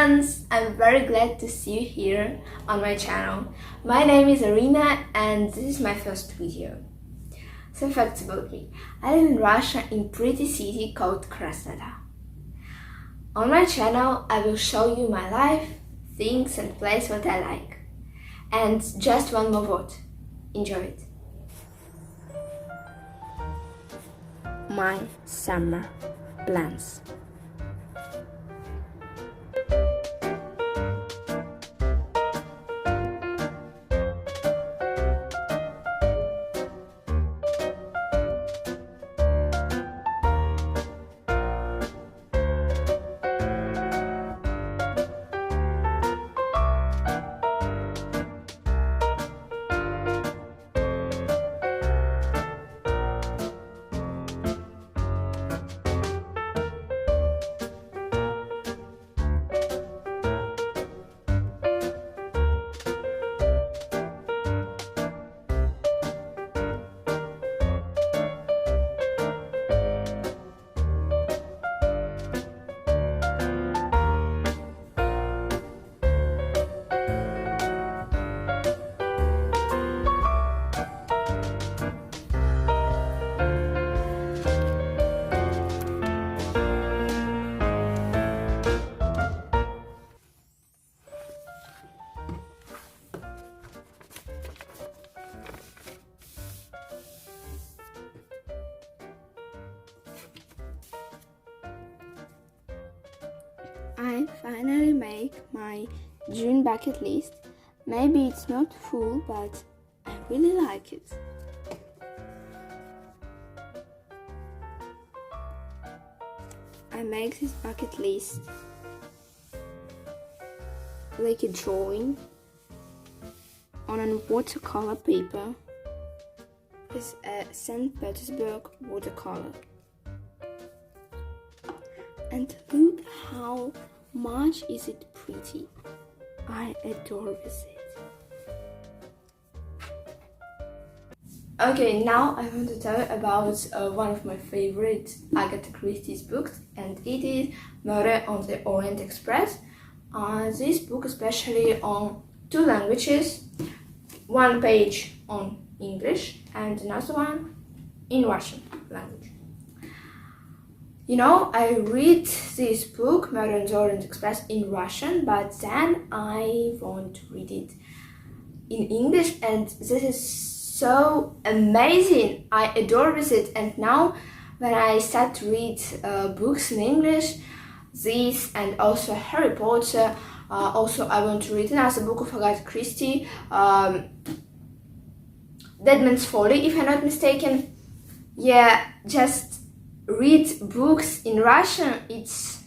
friends! I'm very glad to see you here on my channel. My name is Arina and this is my first video. Some facts about me. I live in Russia in pretty city called Krasnodar. On my channel I will show you my life, things and place what I like. And just one more word. Enjoy it. My summer plans. I finally make my June bucket list. Maybe it's not full, but I really like it. I make this bucket list like a drawing on a watercolor paper with a St. Petersburg watercolor. And look how much is it pretty. I adore this. Okay, now I want to tell you about one of my favorite Agatha Christie's books, and it is Murder on the Orient Express. This book especially on two languages, one page on English and another one in Russian language. You know, I read this book, Murder on the Orient Express, in Russian, but then I want to read it in English, and this is so amazing. I adore it, and now when I start to read books in English, this and also Harry Potter, also I want to read another book of Agatha Christie, Dead Man's Folly, if I'm not mistaken. Yeah, just read books in Russian, it's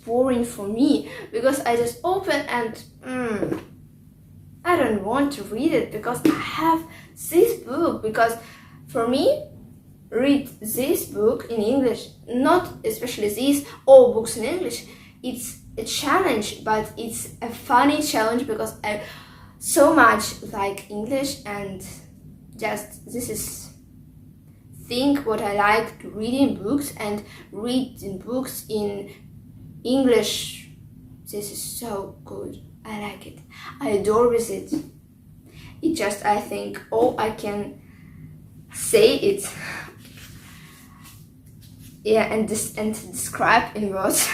boring for me, because I just open and I don't want to read it because I have this book. Because for me, read this book in English, not especially these all books in English, it's a challenge, but it's a funny challenge because I so much like English, and just this is think what I like to read in books, and reading books in English, this is so good. I like it. I adore with it. It just, I think, all I can say it. Yeah, and describe in words.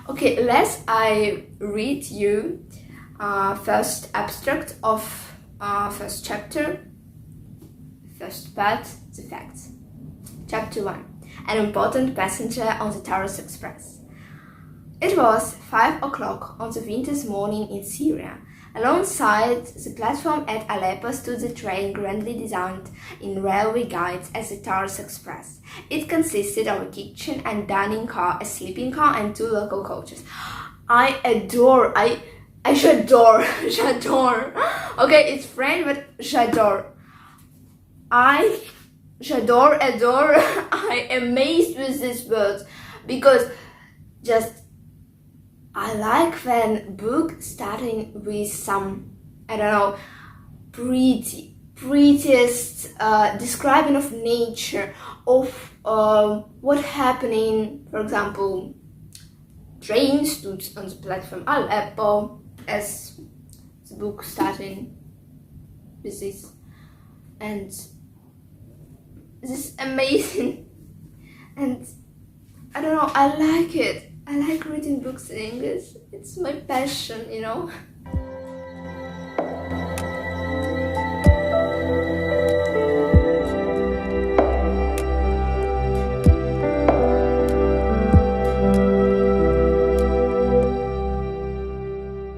Okay, let's I read you first abstract of first chapter. First part, the facts. Chapter 1. An important passenger on the Taurus Express. It was 5 o'clock on the winter's morning in Syria. Alongside the platform at Aleppo stood the train grandly designed in railway guides as the Taurus Express. It consisted of a kitchen and dining car, a sleeping car, and 2 local coaches. J'adore. Okay, it's French, but j'adore. J'adore, adore. I am amazed with these words, because just I like when book starting with some, I don't know, prettiest describing of nature, of what happening, for example, train stood on the platform Aleppo as the book starting with this. And this is amazing. And I don't know, I like it. I like reading books in English. It's my passion, you know.